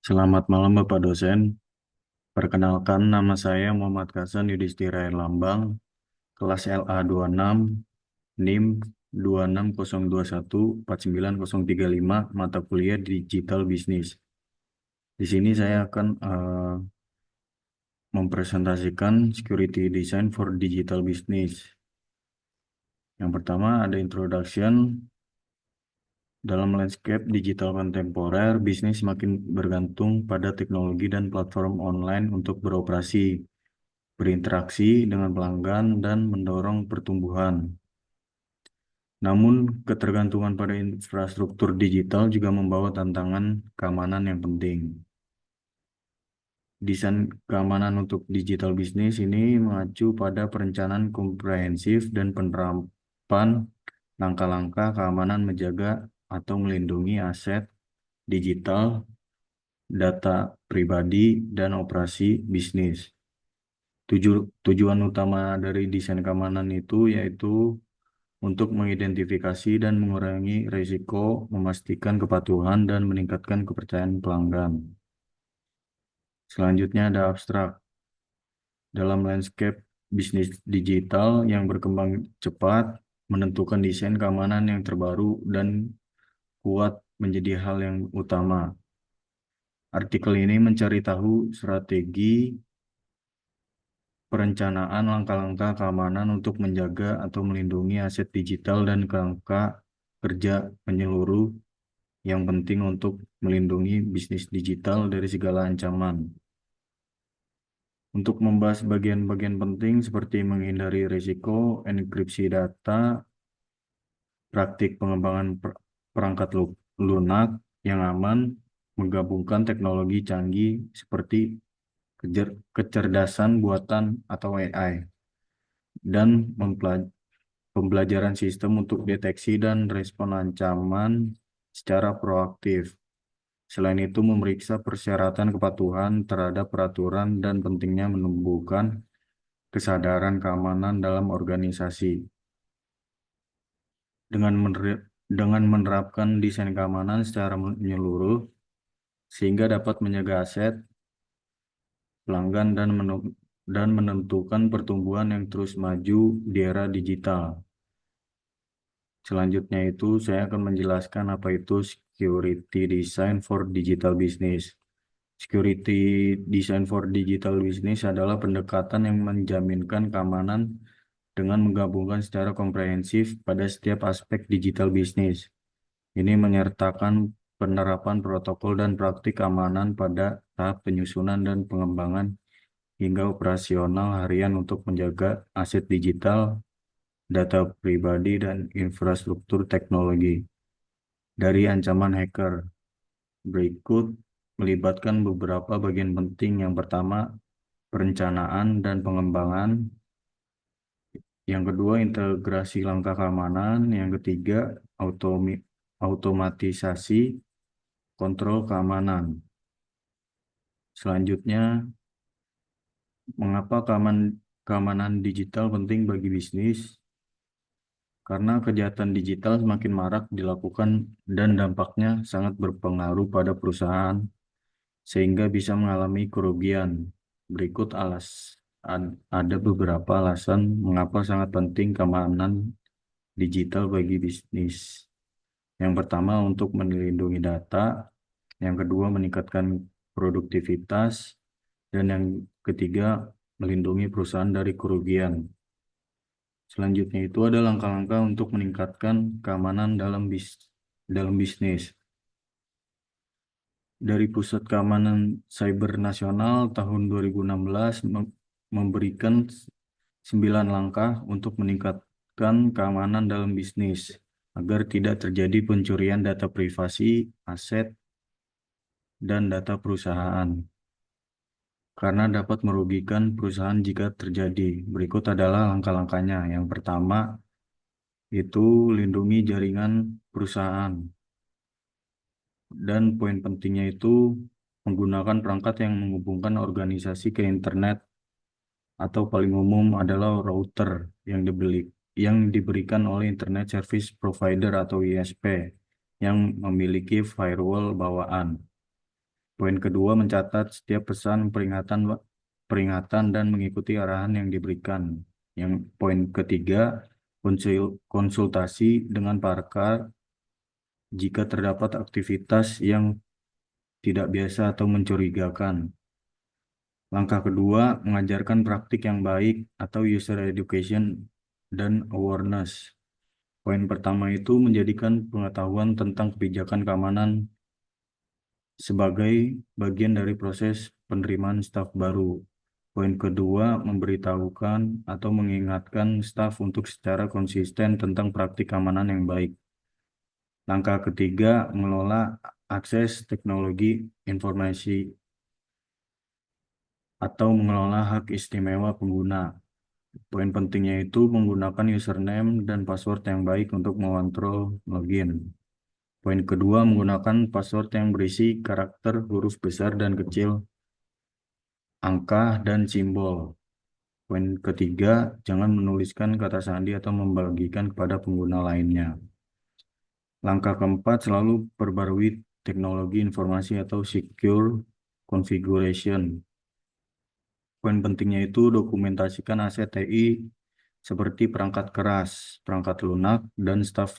Selamat malam Bapak dosen. Perkenalkan nama saya Muhammad Hasan Yudhistira Erlambang, kelas LA 26, NIM 2602149035, mata kuliah Digital Business. Di sini saya akan mempresentasikan Security Design for Digital Business. Yang pertama ada introduction. Dalam landscape digital kontemporer, bisnis semakin bergantung pada teknologi dan platform online untuk beroperasi, berinteraksi dengan pelanggan, dan mendorong pertumbuhan. Namun, ketergantungan pada infrastruktur digital juga membawa tantangan keamanan yang penting. Desain keamanan untuk digital bisnis ini mengacu pada perencanaan komprehensif dan penerapan langkah-langkah keamanan menjaga atau melindungi aset digital, data pribadi, dan operasi bisnis. Tujuan utama dari desain keamanan itu yaitu untuk mengidentifikasi dan mengurangi risiko, memastikan kepatuhan, dan meningkatkan kepercayaan pelanggan. Selanjutnya ada abstrak. Dalam landscape bisnis digital yang berkembang cepat, menentukan desain keamanan yang terbaru dan kuat menjadi hal yang utama. Artikel ini mencari tahu strategi perencanaan langkah-langkah keamanan untuk menjaga atau melindungi aset digital dan kerangka kerja menyeluruh yang penting untuk melindungi bisnis digital dari segala ancaman. Untuk membahas bagian-bagian penting seperti menghindari risiko, enkripsi data, praktik pengembangan perangkat lunak yang aman, menggabungkan teknologi canggih seperti kecerdasan buatan atau AI, dan pembelajaran sistem untuk deteksi dan respon ancaman secara proaktif. Selain itu, memeriksa persyaratan kepatuhan terhadap peraturan dan pentingnya menumbuhkan kesadaran keamanan dalam organisasi. Dengan menerapkan desain keamanan secara menyeluruh, sehingga dapat menjaga aset, pelanggan, dan menentukan pertumbuhan yang terus maju di era digital. Selanjutnya itu saya akan menjelaskan apa itu Security Design for Digital Business. Security Design for Digital Business adalah pendekatan yang menjaminkan keamanan dengan menggabungkan secara komprehensif pada setiap aspek digital bisnis. Ini menyertakan penerapan protokol dan praktik keamanan pada tahap penyusunan dan pengembangan hingga operasional harian untuk menjaga aset digital, data pribadi, dan infrastruktur teknologi dari ancaman hacker. Berikut melibatkan beberapa bagian penting. Yang pertama, perencanaan dan pengembangan. Yang kedua, integrasi langkah keamanan. Yang ketiga, automatisasi kontrol keamanan. Selanjutnya, mengapa keamanan digital penting bagi bisnis? Karena kejahatan digital semakin marak dilakukan dan dampaknya sangat berpengaruh pada perusahaan sehingga bisa mengalami kerugian. Berikut ada beberapa alasan mengapa sangat penting keamanan digital bagi bisnis. Yang pertama, untuk melindungi data. Yang kedua, meningkatkan produktivitas. Dan yang ketiga, melindungi perusahaan dari kerugian. Selanjutnya itu ada langkah-langkah untuk meningkatkan keamanan dalam bisnis. Dari Pusat Keamanan Cyber Nasional tahun 2016 memberikan 9 langkah untuk meningkatkan keamanan dalam bisnis agar tidak terjadi pencurian data privasi, aset, dan data perusahaan karena dapat merugikan perusahaan jika terjadi. Berikut adalah langkah-langkahnya. Yang pertama, itu lindungi jaringan perusahaan. Dan poin pentingnya itu menggunakan perangkat yang menghubungkan organisasi ke internet atau paling umum adalah router yang diberikan oleh Internet Service Provider atau ISP yang memiliki firewall bawaan. Poin kedua, mencatat setiap pesan peringatan dan mengikuti arahan yang diberikan. Yang poin ketiga, konsultasi dengan pakar jika terdapat aktivitas yang tidak biasa atau mencurigakan. Langkah kedua, mengajarkan praktik yang baik atau user education dan awareness. Poin pertama itu menjadikan pengetahuan tentang kebijakan keamanan sebagai bagian dari proses penerimaan staf baru. Poin kedua, memberitahukan atau mengingatkan staf untuk secara konsisten tentang praktik keamanan yang baik. Langkah ketiga, mengelola akses teknologi informasi atau mengelola hak istimewa pengguna. Poin pentingnya itu menggunakan username dan password yang baik untuk mengontrol login. Poin kedua, menggunakan password yang berisi karakter huruf besar dan kecil, angka, dan simbol. Poin ketiga, jangan menuliskan kata sandi atau membagikan kepada pengguna lainnya. Langkah keempat, selalu perbarui teknologi informasi atau secure configuration. Poin pentingnya itu dokumentasikan aset TI seperti perangkat keras, perangkat lunak, dan staf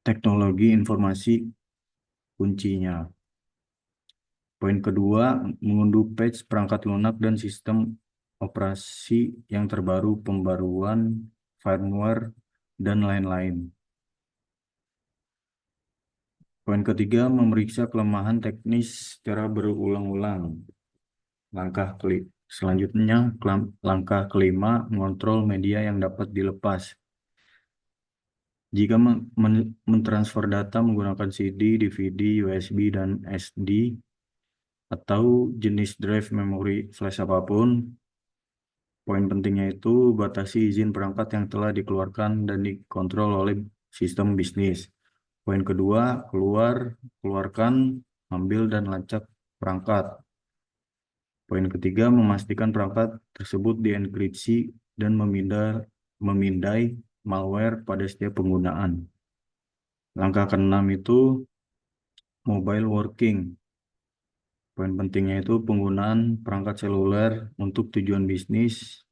teknologi informasi kuncinya. Poin kedua, mengunduh patch perangkat lunak dan sistem operasi yang terbaru, pembaruan firmware, dan lain-lain. Poin ketiga, memeriksa kelemahan teknis secara berulang-ulang. Selanjutnya, langkah kelima, mengontrol media yang dapat dilepas. Jika mentransfer data menggunakan CD, DVD, USB, dan SD, atau jenis drive memori flash apapun, poin pentingnya itu batasi izin perangkat yang telah dikeluarkan dan dikontrol oleh sistem bisnis. Poin kedua, keluarkan, ambil, dan lacak perangkat. Poin ketiga, memastikan perangkat tersebut dienkripsi dan memindai malware pada setiap penggunaan. Langkah keenam itu mobile working. Poin pentingnya itu penggunaan perangkat seluler untuk tujuan bisnis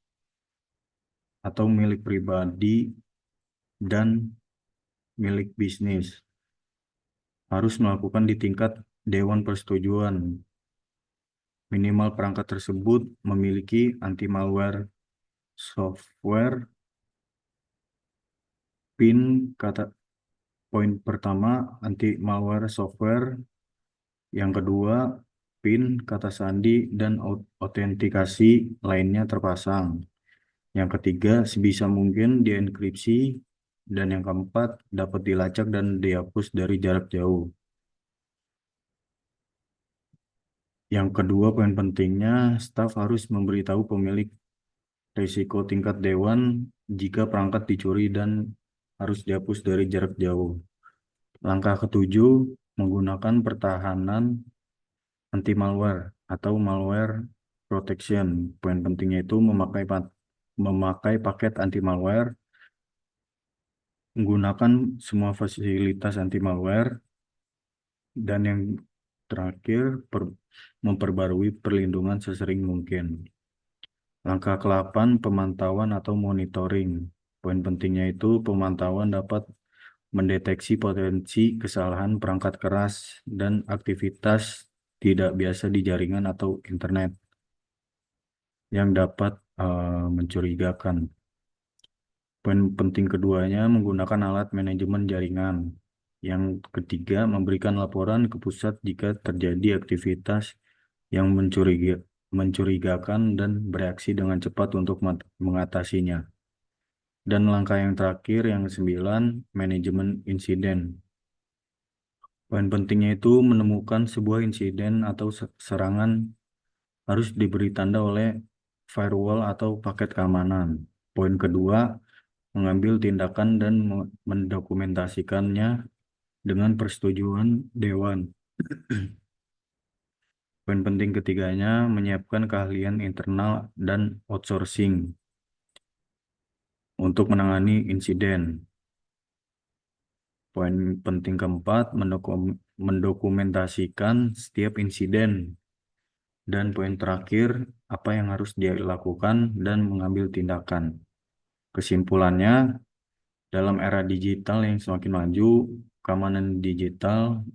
atau milik pribadi dan milik bisnis. Harus melakukan di tingkat Dewan Persetujuan. Minimal perangkat tersebut memiliki anti-malware software. Poin pertama, anti-malware software. Yang kedua, PIN, kata sandi, dan autentikasi lainnya terpasang. Yang ketiga, sebisa mungkin dienkripsi. Dan yang keempat, dapat dilacak dan dihapus dari jarak jauh. Yang kedua, poin pentingnya, staf harus memberitahu pemilik risiko tingkat dewan jika perangkat dicuri dan harus dihapus dari jarak jauh. Langkah ketujuh, menggunakan pertahanan anti-malware atau malware protection. Poin pentingnya itu memakai paket anti-malware, menggunakan semua fasilitas anti-malware, dan yang terakhir, memperbarui perlindungan sesering mungkin. Langkah ke-8, pemantauan atau monitoring. Poin pentingnya itu pemantauan dapat mendeteksi potensi kesalahan perangkat keras dan aktivitas tidak biasa di jaringan atau internet yang dapat mencurigakan. Poin penting keduanya menggunakan alat manajemen jaringan. Yang ketiga, memberikan laporan ke pusat jika terjadi aktivitas yang mencurigakan dan bereaksi dengan cepat untuk mengatasinya. Dan langkah yang terakhir, yang ke-9, manajemen insiden. Poin pentingnya itu menemukan sebuah insiden atau serangan harus diberi tanda oleh firewall atau paket keamanan. Poin kedua, mengambil tindakan dan mendokumentasikannya dengan persetujuan dewan. Poin penting ketiganya, menyiapkan keahlian internal dan outsourcing untuk menangani insiden. Poin penting keempat, mendokumentasikan setiap insiden, dan poin terakhir, apa yang harus dia lakukan dan mengambil tindakan. Kesimpulannya, dalam era digital yang semakin maju, keamanan digital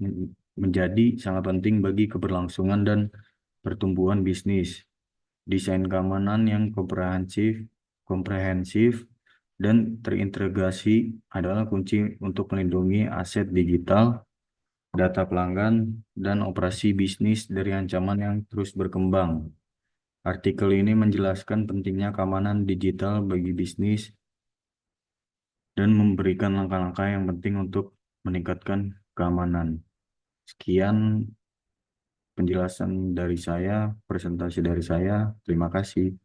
menjadi sangat penting bagi keberlangsungan dan pertumbuhan bisnis. Desain keamanan yang komprehensif dan terintegrasi adalah kunci untuk melindungi aset digital, data pelanggan, dan operasi bisnis dari ancaman yang terus berkembang. Artikel ini menjelaskan pentingnya keamanan digital bagi bisnis dan memberikan langkah-langkah yang penting untuk meningkatkan keamanan. Sekian penjelasan dari saya, presentasi dari saya. Terima kasih.